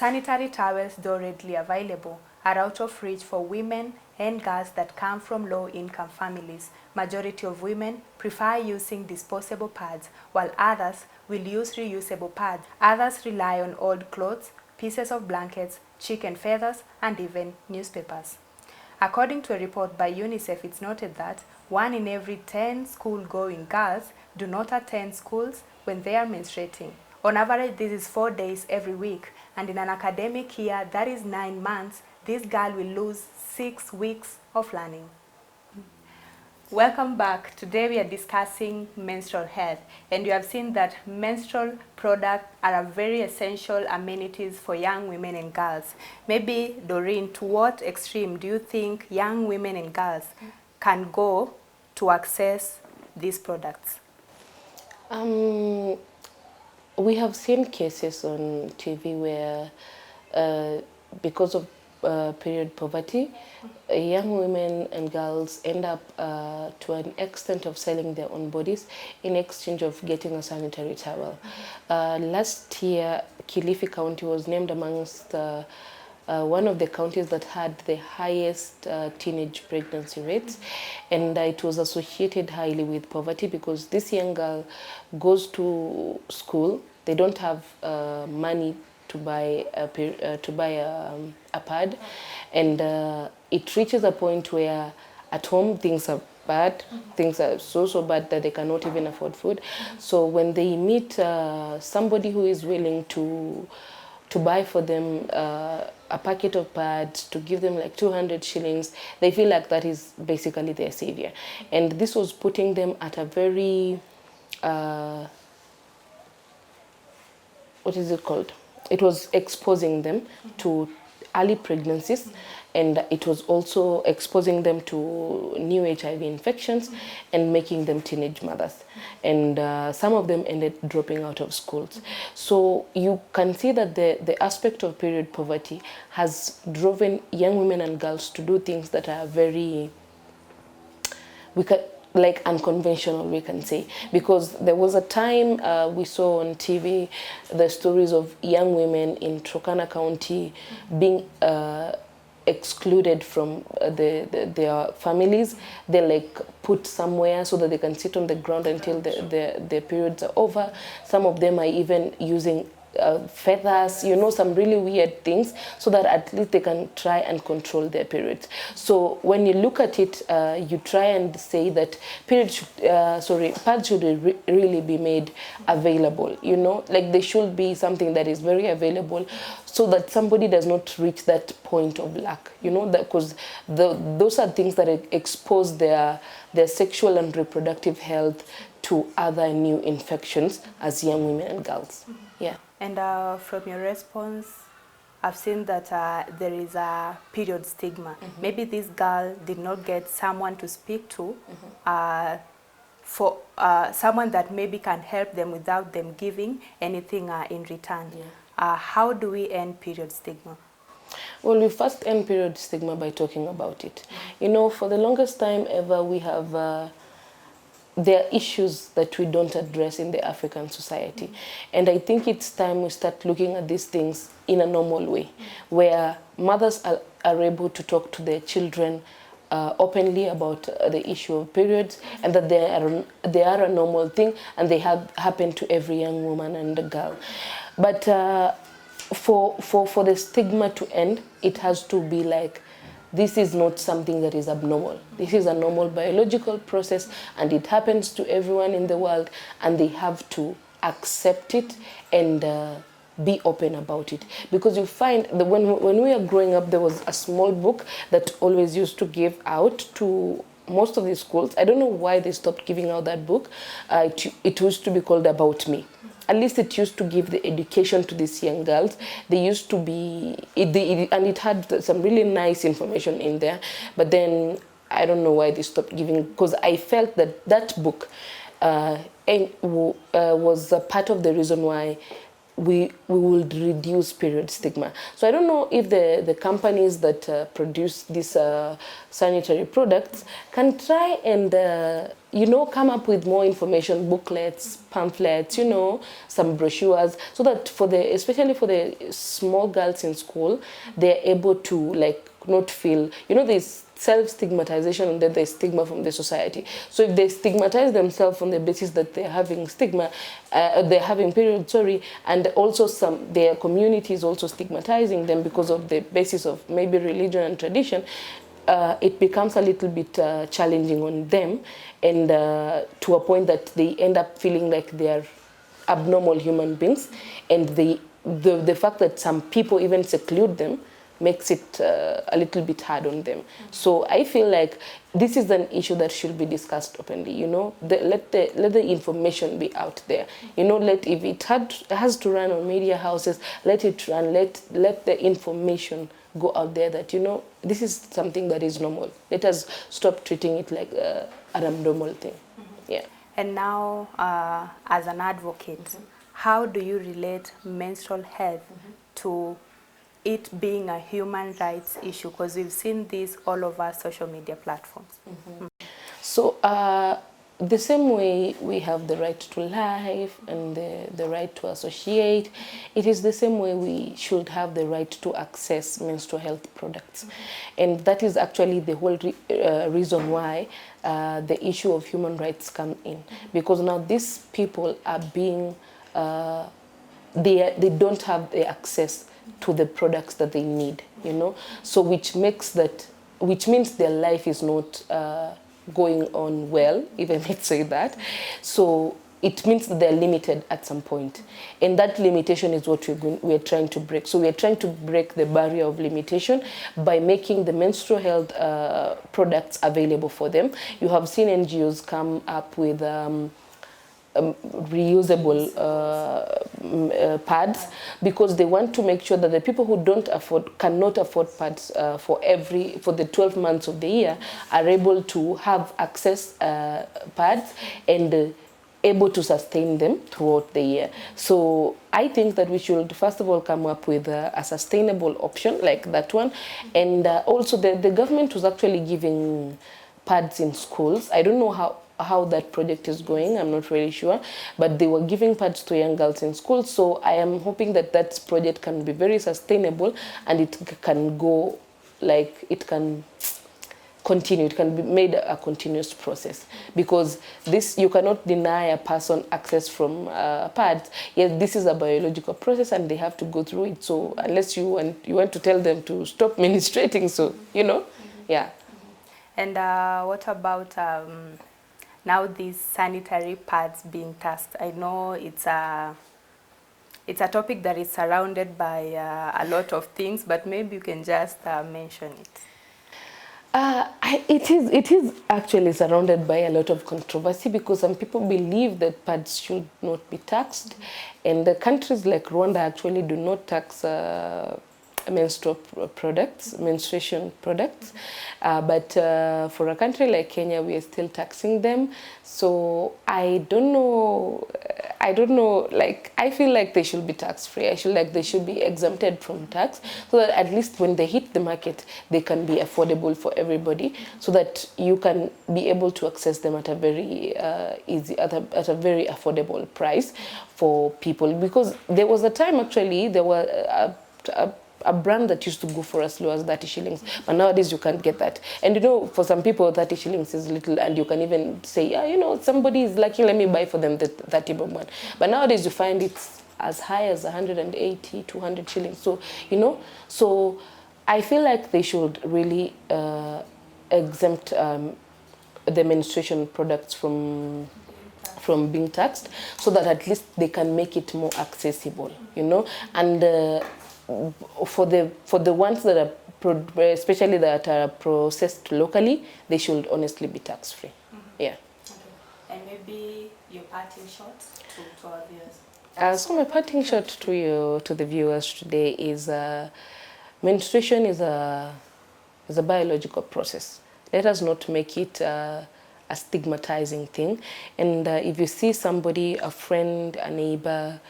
Sanitary towels, though readily available, are out of reach for women and girls that come from low-income families. Majority of women prefer using disposable pads, while others will use reusable pads. Others rely on old clothes, pieces of blankets, chicken feathers, and even newspapers. According to a report by UNICEF, it's noted that 1 in every 10 school-going girls do not attend schools when they are menstruating. On average, this is 4 days every week, and in an academic year, that is 9 months, this girl will lose 6 weeks of learning. Welcome back. Today we are discussing menstrual health, and you have seen that menstrual products are a very essential amenities for young women and girls. Maybe, Doreen, to what extreme do you think young women and girls can go to access these products? We have seen cases on TV where because of period poverty, young women and girls end up to an extent of selling their own bodies in exchange of getting a sanitary towel. Last year, Kilifi County was named amongst one of the counties that had the highest teenage pregnancy rates, and it was associated highly with poverty because this young girl goes to school. They don't have money to buy a pad, and it reaches a point where at home things are bad, things are so bad that they cannot even afford food. So when they meet somebody who is willing to buy for them a packet of pads, to give them like 200 shillings, they feel like that is basically their savior. And this was putting them at a very, what is it called? It was exposing them to early pregnancies, and it was also exposing them to new HIV infections and making them teenage mothers. And some of them ended dropping out of schools. So you can see that the aspect of period poverty has driven young women and girls to do things that are very, like unconventional, we can say, because there was a time we saw on TV the stories of young women in Turkana County being excluded from their families. They're like put somewhere so that they can sit on the ground until their periods are over. Some of them are even using feathers, you know, some really weird things, so that at least they can try and control their periods. So when you look at it, you try and say that pads should really be made available, you know, like they should be something that is very available, so that somebody does not reach that point of lack, you know, that because those are things that expose their sexual and reproductive health to other new infections as young women and girls. Yeah. And from your response, I've seen that there is a period stigma. Maybe this girl did not get someone to speak to, for someone that maybe can help them without them giving anything in return. Yeah. How do we end period stigma? Well, we first end period stigma by talking about it. You know, for the longest time ever, we have there are issues that we don't address in the African society. And I think it's time we start looking at these things in a normal way, where mothers are able to talk to their children openly about the issue of periods, and that they are a normal thing, and they happen to every young woman and girl. But for the stigma to end, it has to be like, this is not something that is abnormal. This is a normal biological process, and it happens to everyone in the world, and they have to accept it and be open about it. Because you find that when we are growing up, there was a small book that always used to give out to most of the schools. I don't know why they stopped giving out that book. It used to be called About Me. At least it used to give the education to these young girls. They used to be, and it had some really nice information in there. But then I don't know why they stopped giving, because I felt that book was a part of the reason why we will reduce period stigma. So I don't know if the companies that produce these sanitary products can try and you know, come up with more information, booklets, pamphlets, you know, some brochures, so that for the, especially for the small girls in school, they're able to like not feel, you know, this self-stigmatization, and then there's stigma from the society. So if they stigmatize themselves on the basis that they're having stigma, they're having period, sorry, and also their community is also stigmatizing them because of the basis of maybe religion and tradition, it becomes a little bit challenging on them, and to a point that they end up feeling like they are abnormal human beings, and the fact that some people even seclude them makes it a little bit hard on them. So I feel like this is an issue that should be discussed openly. You know, let the information be out there. You know, if it has to run on media houses, let it run. Let the information go out there that, you know, this is something that is normal. Let us stop treating it like an abnormal thing. Yeah. And now, as an advocate, how do you relate menstrual health to it being a human rights issue? Because we've seen this all over social media platforms. So the same way we have the right to life and the right to associate, it is the same way we should have the right to access menstrual health products. And that is actually the whole reason why the issue of human rights come in. Because now these people are being, they don't have the access to the products that they need, you know, so which means their life is not going on well, if I may say that. So it means that they're limited at some point, and that limitation is what we're trying to break. So we're trying to break the barrier of limitation by making the menstrual health products available for them. You have seen NGOs come up with reusable pads, because they want to make sure that the people who cannot afford pads for the 12 months of the year are able to have access pads and able to sustain them throughout the year. So I think that we should first of all come up with a sustainable option like that one, and also the government was actually giving pads in schools. I don't know how that project is going, I'm not really sure, but they were giving pads to young girls in school. So I am hoping that that project can be very sustainable, and it can go, like, it can continue, it can be made a continuous process, because this, you cannot deny a person access from pads. Yes, this is a biological process and they have to go through it. So unless you want to tell them to stop menstruating, so, you know, yeah. And what about now these sanitary pads being taxed? I know it's a topic that is surrounded by a lot of things, but maybe you can just mention it. It is actually surrounded by a lot of controversy, because some people believe that pads should not be taxed, and the countries like Rwanda actually do not tax menstruation products, but for a country like Kenya, we are still taxing them. So I don't know, like, I feel like they should be tax-free. I feel like they should be exempted from tax, so that at least when they hit the market, they can be affordable for everybody, so that you can be able to access them at a very at a very affordable price for people. Because there was a time, actually, there were a brand that used to go for as low as 30 shillings, but nowadays you can't get that. And you know, for some people 30 shillings is little, and you can even say, yeah, you know, somebody is lucky, let me buy for them the 30 bob one. But nowadays you find it's as high as 180, 200 shillings. So, you know, so I feel like they should really exempt the menstruation products from being taxed, so that at least they can make it more accessible, you know. And for the ones that are especially that are processed locally, they should honestly be tax-free. Yeah. Okay. And maybe your parting shot to our viewers. So my parting shot to the viewers today is menstruation is a biological process. Let us not make it a stigmatizing thing. And if you see somebody, a friend, a neighbor,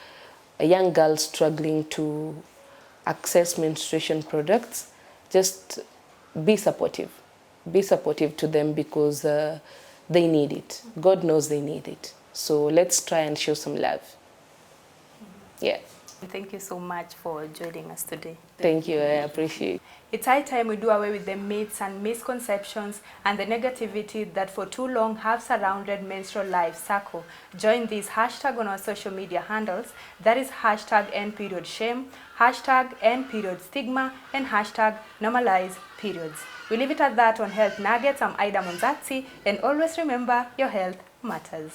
a young girl struggling to access menstruation products, just be supportive. Be supportive to them because they need it. God knows they need it. So let's try and show some love. Yeah. Thank you so much for joining us today. Thank you. I appreciate it. It's high time we do away with the myths and misconceptions and the negativity that for too long have surrounded menstrual life cycle. Join this hashtag on our social media handles. That is hashtag #endperiodshame, hashtag #endperiod_stigma, and hashtag normalize periods. We leave it at that on Health Nuggets. I'm Ida Monzatsi, and always remember your health matters.